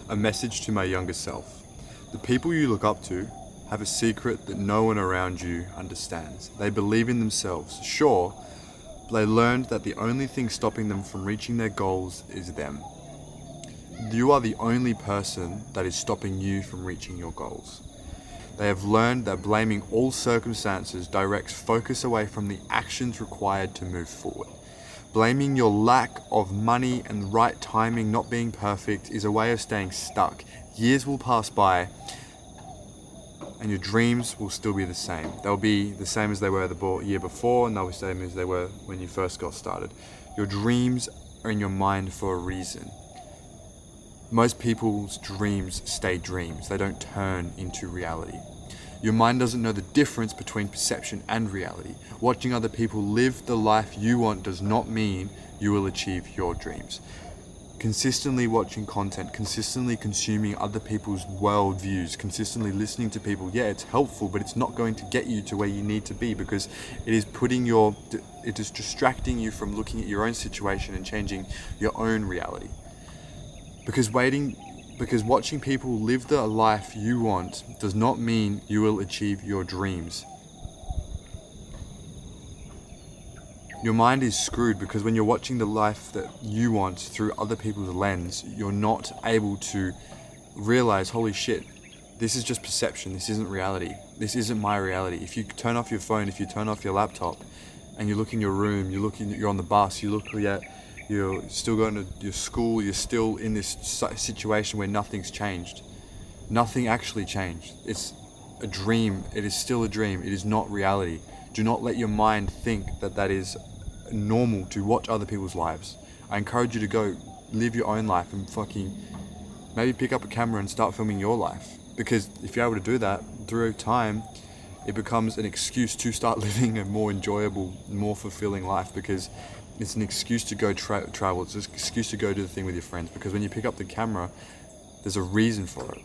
A message to my younger self. The people you look up to have a secret that no one around you understands. They believe in themselves, sure, but they learned that the only thing stopping them from reaching their goals is them. You are the only person that is stopping you from reaching your goals. They have learned that blaming all circumstances directs focus away from the actions required to move forward. Blaming your lack of money and the right timing not being perfect is a way of staying stuck. Years will pass by and your dreams will still be the same. They'll be the same as they were the year before, and they'll be the same as they were when you first got started. Your dreams are in your mind for a reason. Most people's dreams stay dreams. They don't turn into reality. Your mind doesn't know the difference between perception and reality. Watching other people live the life you want does not mean you will achieve your dreams. Consistently watching content, consistently consuming other people's worldviews, consistently listening to people, yeah, it's helpful, but it's not going to get you to where you need to be, because it is distracting you from looking at your own situation and changing your own reality. Because watching people live the life you want does not mean you will achieve your dreams. Your mind is screwed because when you're watching the life that you want through other people's lens, you're not able to realize, holy shit, this is just perception, this isn't reality. This isn't my reality. If you turn off your phone, if you turn off your laptop, and you look in your room, you're on the bus, you're still going to your school, you're still in this situation where nothing's changed. Nothing actually changed. It's a dream. It is still a dream. It is not reality. Do not let your mind think that is normal to watch other people's lives. I encourage you to go live your own life and maybe pick up a camera and start filming your life. Because if you're able to do that, through time, it becomes an excuse to start living a more enjoyable, more fulfilling life, because it's an excuse to go travel. It's an excuse to go do the thing with your friends, because when you pick up the camera, there's a reason for it,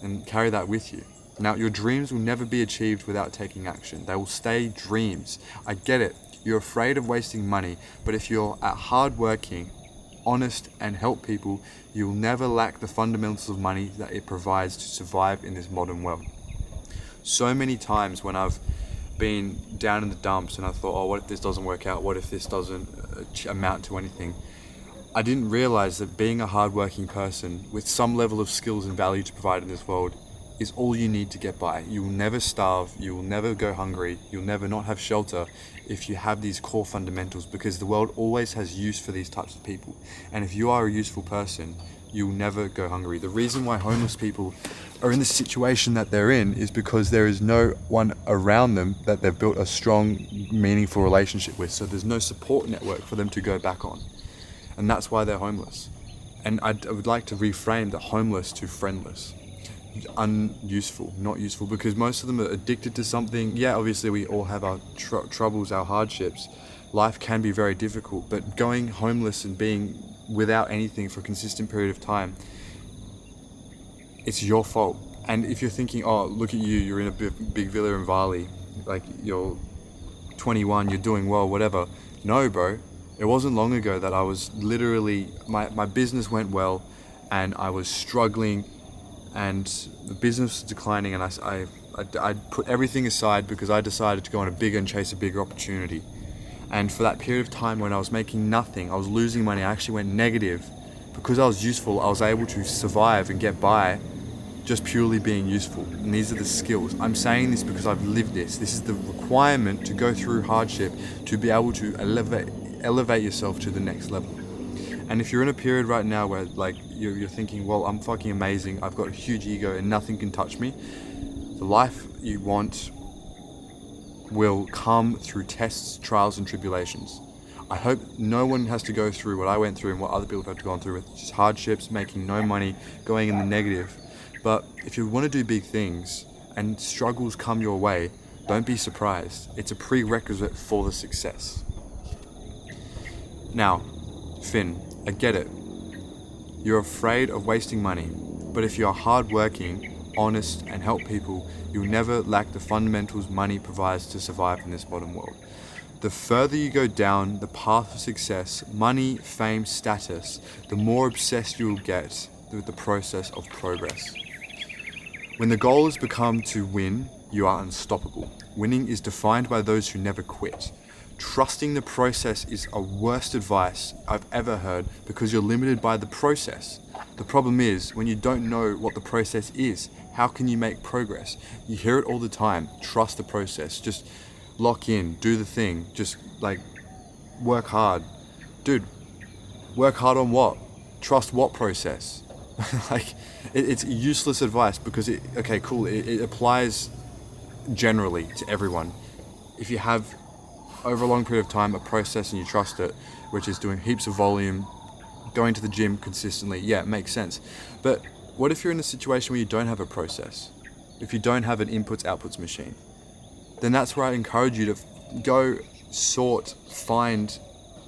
and carry that with you. Now, your dreams will never be achieved without taking action. They will stay dreams. I get it. You're afraid of wasting money, but if you're hardworking, honest, and help people, you'll never lack the fundamentals of money that it provides to survive in this modern world. So many times when I've been down in the dumps and I thought, oh, what if this doesn't work out? What if this doesn't amount to anything? I didn't realize that being a hardworking person with some level of skills and value to provide in this world is all you need to get by. You will never starve, you will never go hungry, you'll never not have shelter if you have these core fundamentals, because the world always has use for these types of people. And if you are a useful person, you will never go hungry. The reason why homeless people are in the situation that they're in is because there is no one around them that they've built a strong, meaningful relationship with. So there's no support network for them to go back on. And that's why they're homeless. And I would like to reframe the homeless to friendless. Unuseful, not useful, because most of them are addicted to something. Yeah, obviously we all have our troubles, our hardships. Life can be very difficult, but going homeless and being without anything for a consistent period of time, it's your fault. And if you're thinking, oh, look at you, you're in a big villa in Bali, like you're 21, you're doing well, whatever. No, bro. It wasn't long ago that I was literally, my business went well and I was struggling and the business was declining, and I put everything aside because I decided to go on a bigger and chase a bigger opportunity. And for that period of time when I was making nothing, I was losing money, I actually went negative. Because I was useful, I was able to survive and get by just purely being useful. And these are the skills. I'm saying this because I've lived this. This is the requirement to go through hardship to be able to elevate yourself to the next level. And if you're in a period right now where like you're thinking, well, I'm fucking amazing, I've got a huge ego and nothing can touch me, the life you want will come through tests, trials, and tribulations. I hope no one has to go through what I went through and what other people have gone through, with just hardships, making no money, going in the negative. But if you want to do big things and struggles come your way, don't be surprised. It's a prerequisite for the success. Now, Finn, I get it. You're afraid of wasting money, but if you're hardworking, honest, and help people, you'll never lack the fundamentals money provides to survive in this modern world. The further you go down the path of success, money, fame, status, the more obsessed you'll get with the process of progress. When the goal has become to win, you are unstoppable. Winning is defined by those who never quit. Trusting the process is a worst advice I've ever heard because you're limited by the process. The problem is, when you don't know what the process is, how can you make progress? You hear it all the time. Trust the process. Just lock in, do the thing. Just like work hard. Dude, work hard on what? Trust what process? Like, it's useless advice because it applies generally to everyone. If you have over a long period of time a process and you trust it, which is doing heaps of volume, going to the gym consistently, yeah, it makes sense. But what if you're in a situation where you don't have a process? If you don't have an inputs-outputs machine? Then that's where I encourage you to go sort, find,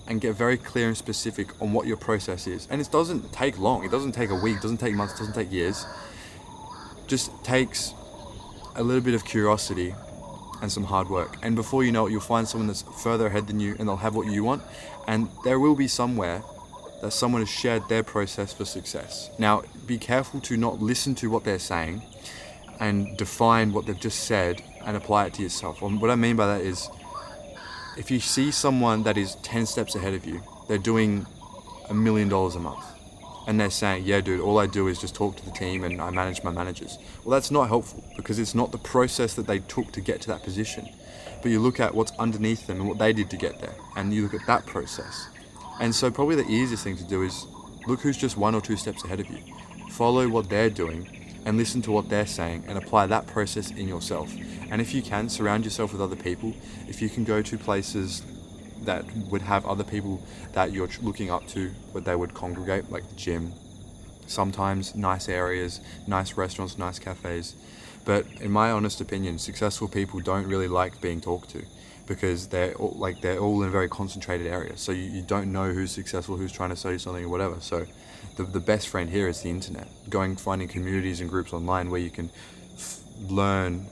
and get very clear and specific on what your process is. And it doesn't take long. It doesn't take a week, it doesn't take months, it doesn't take years. It just takes a little bit of curiosity and some hard work. And before you know it, you'll find someone that's further ahead than you and they'll have what you want. And there will be somewhere that someone has shared their process for success. Now, be careful to not listen to what they're saying and define what they've just said and apply it to yourself. And what I mean by that is, if you see someone that is 10 steps ahead of you, they're doing $1 million a month, and they're saying, yeah, dude, all I do is just talk to the team and I manage my managers. Well, that's not helpful because it's not the process that they took to get to that position. But you look at what's underneath them and what they did to get there, and you look at that process. And so probably the easiest thing to do is look who's just 1 or 2 steps ahead of you. Follow what they're doing and listen to what they're saying and apply that process in yourself. And if you can, surround yourself with other people. If you can go to places that would have other people that you're looking up to, where they would congregate, like the gym, sometimes nice areas, nice restaurants, nice cafes. But in my honest opinion, successful people don't really like being talked to because they're all in a very concentrated area. So you don't know who's successful, who's trying to sell you something or whatever. So the best friend here is the internet. Finding communities and groups online where you can learn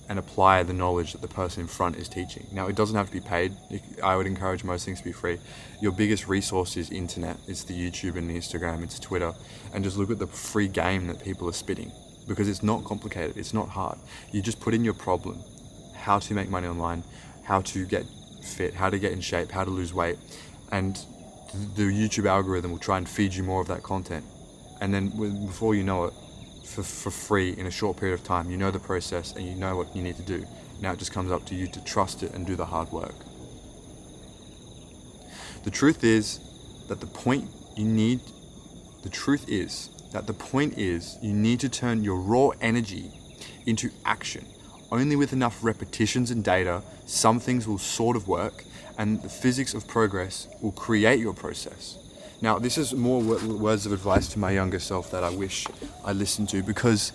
and apply the knowledge that the person in front is teaching. Now, it doesn't have to be paid. I would encourage most things to be free. Your biggest resource is internet. It's the YouTube and the Instagram, it's Twitter. And just look at the free game that people are spitting because it's not complicated. It's not hard. You just put in your problem, how to make money online, how to get fit, how to get in shape, how to lose weight. And the YouTube algorithm will try and feed you more of that content. And then before you know it, for free in a short period of time, you know the process and you know what you need to do. Now it just comes up to you to trust it and do the hard work. The truth is that the point is you need to turn your raw energy into action. Only with enough repetitions and data, some things will sort of work, and the physics of progress will create your process. Now, this is more words of advice to my younger self that I wish I listened to, because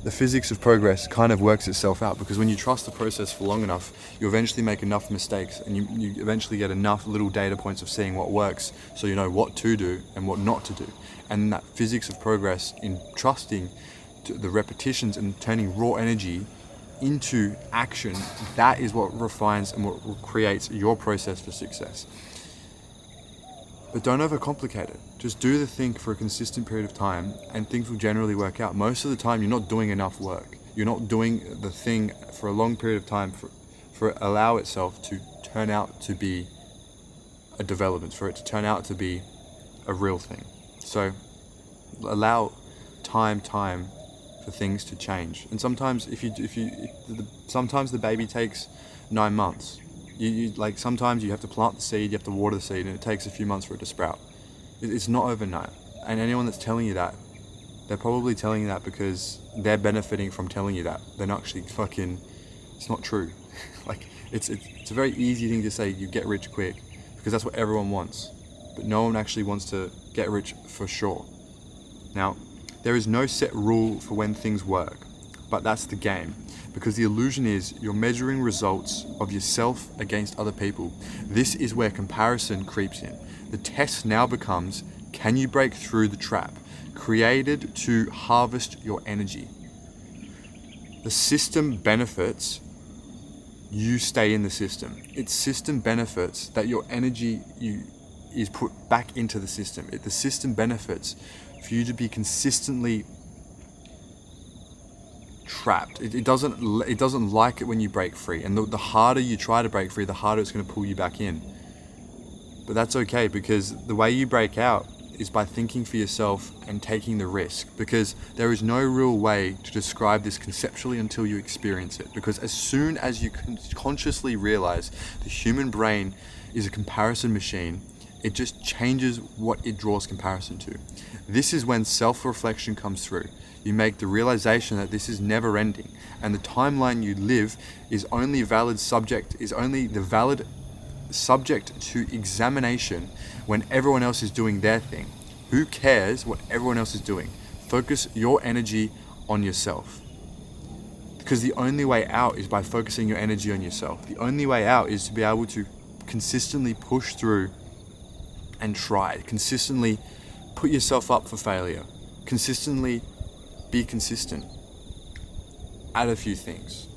the physics of progress kind of works itself out, because when you trust the process for long enough, you eventually make enough mistakes and you eventually get enough little data points of seeing what works, so you know what to do and what not to do. And that physics of progress in trusting the repetitions and turning raw energy into action, that is what refines and what creates your process for success. But don't overcomplicate it. Just do the thing for a consistent period of time and things will generally work out. Most of the time you're not doing enough work. You're not doing the thing for a long period of time for it allow itself to turn out to be a development, for it to turn out to be a real thing. So allow time for things to change. And sometimes sometimes the baby takes 9 months. Sometimes you have to plant the seed, you have to water the seed, and it takes a few months for it to sprout. It's not overnight. And anyone that's telling you that, they're probably telling you that because they're benefiting from telling you that. They're not actually it's not true. It's a very easy thing to say, you get rich quick, because that's what everyone wants. But no one actually wants to get rich for sure. Now, there is no set rule for when things work, but that's the game. Because the illusion is you're measuring results of yourself against other people. This is where comparison creeps in. The test now becomes, can you break through the trap created to harvest your energy? The system benefits, you stay in the system. It's system benefits that your energy, is put back into the system. The system benefits for you to be consistently trapped. It doesn't like it when you break free, and the harder you try to break free, the harder it's going to pull you back in. But that's okay, because the way you break out is by thinking for yourself and taking the risk, because there is no real way to describe this conceptually until you experience it. Because as soon as you consciously realize the human brain is a comparison machine, it just changes what it draws comparison to. This is when self-reflection comes through. You make the realization that this is never ending, and the timeline you live is only the valid subject to examination when everyone else is doing their thing. Who cares what everyone else is doing? Focus your energy on yourself. Because the only way out is by focusing your energy on yourself. The only way out is to be able to consistently push through and try. Consistently put yourself up for failure. Consistently be consistent. Add a few things.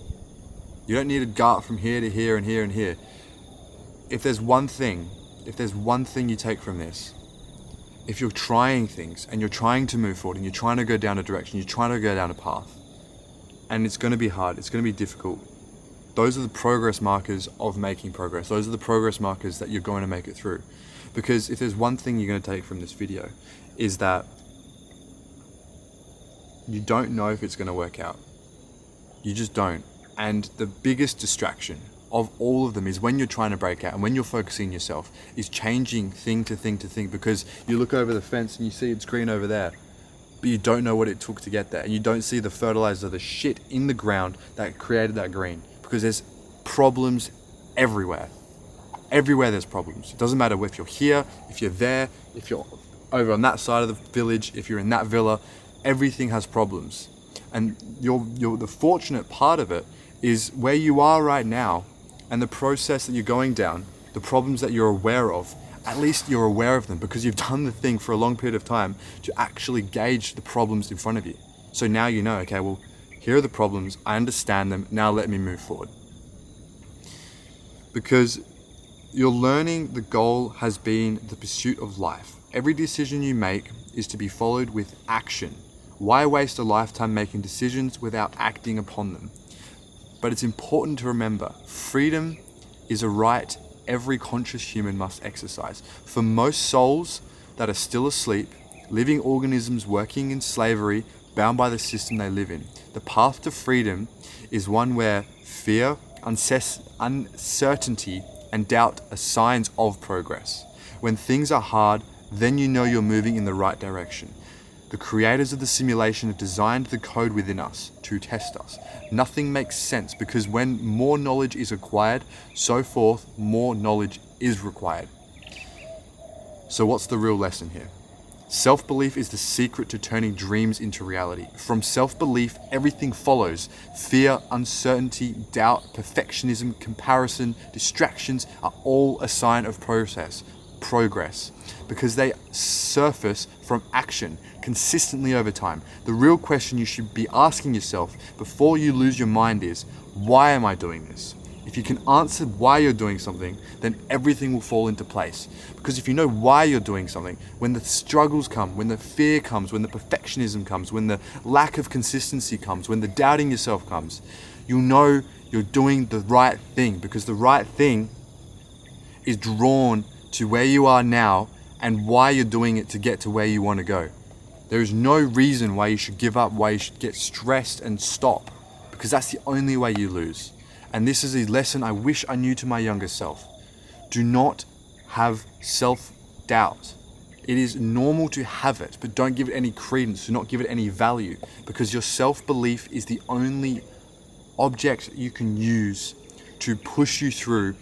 You don't need to dart from here to here and here and here. If there's one thing you take from this, if you're trying things and you're trying to move forward and you're trying to go down a direction, you're trying to go down a path, and it's going to be hard, it's going to be difficult, those are the progress markers of making progress. Those are the progress markers that you're going to make it through. Because if there's one thing you're going to take from this video, is that you don't know if it's going to work out. You just don't. And the biggest distraction of all of them is when you're trying to break out and when you're focusing yourself, is changing thing to thing to thing, because you look over the fence and you see it's green over there, but you don't know what it took to get there, and you don't see the fertilizer, the shit in the ground that created that green, because there's problems everywhere. Everywhere there's problems. It doesn't matter if you're here, if you're there, if you're over on that side of the village, if you're in that villa, everything has problems. And you're the fortunate part of it is where you are right now, and the process that you're going down, the problems that you're aware of, at least you're aware of them because you've done the thing for a long period of time to actually gauge the problems in front of you. So now you know, okay, well, here are the problems, I understand them, now let me move forward. Because you're learning the goal has been the pursuit of life. Every decision you make is to be followed with action. Why waste a lifetime making decisions without acting upon them? But it's important to remember, freedom is a right every conscious human must exercise. For most souls that are still asleep, living organisms working in slavery, bound by the system they live in, the path to freedom is one where fear, uncertainty, and doubt are signs of progress. When things are hard, then you know you're moving in the right direction. The creators of the simulation have designed the code within us to test us. Nothing makes sense because when more knowledge is acquired, so forth, more knowledge is required. So what's the real lesson here? Self-belief is the secret to turning dreams into reality. From self-belief, everything follows. Fear, uncertainty, doubt, perfectionism, comparison, distractions are all a sign of progress, because they surface from action consistently over time. The real question you should be asking yourself before you lose your mind is, why am I doing this? If you can answer why you're doing something, then everything will fall into place. Because if you know why you're doing something, when the struggles come, when the fear comes, when the perfectionism comes, when the lack of consistency comes, when the doubting yourself comes, you'll know you're doing the right thing, because the right thing is drawn to where you are now and why you're doing it to get to where you want to go. There is no reason why you should give up, why you should get stressed and stop, because that's the only way you lose. And this is a lesson I wish I knew to my younger self. Do not have self-doubt. It is normal to have it, but don't give it any credence, do not give it any value, because your self-belief is the only object you can use to push you through,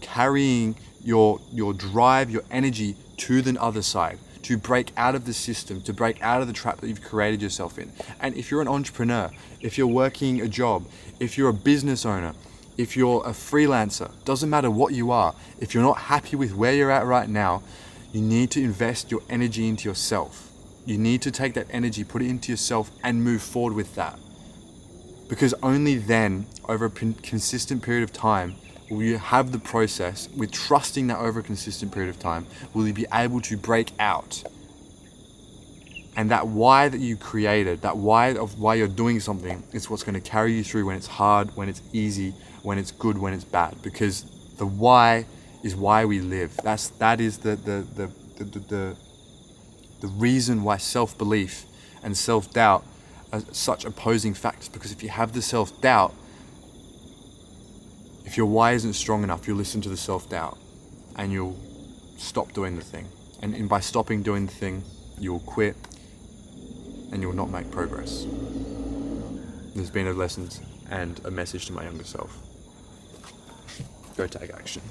carrying your drive, your energy to the other side, to break out of the system, to break out of the trap that you've created yourself in. And if you're an entrepreneur, if you're working a job, if you're a business owner, if you're a freelancer, doesn't matter what you are, if you're not happy with where you're at right now, you need to invest your energy into yourself. You need to take that energy, put it into yourself, and move forward with that. Because only then, over a consistent period of time, will you have the process with trusting that over a consistent period of time, will you be able to break out? And that why that you created, that why of why you're doing something, is what's going to carry you through when it's hard, when it's easy, when it's good, when it's bad. Because the why is why we live. That is the reason why self-belief and self-doubt are such opposing factors. Because if you have the self-doubt, if your why isn't strong enough, you'll listen to the self-doubt and you'll stop doing the thing. And by stopping doing the thing, you'll quit and you'll not make progress. There's been a lesson and a message to my younger self. Go take action.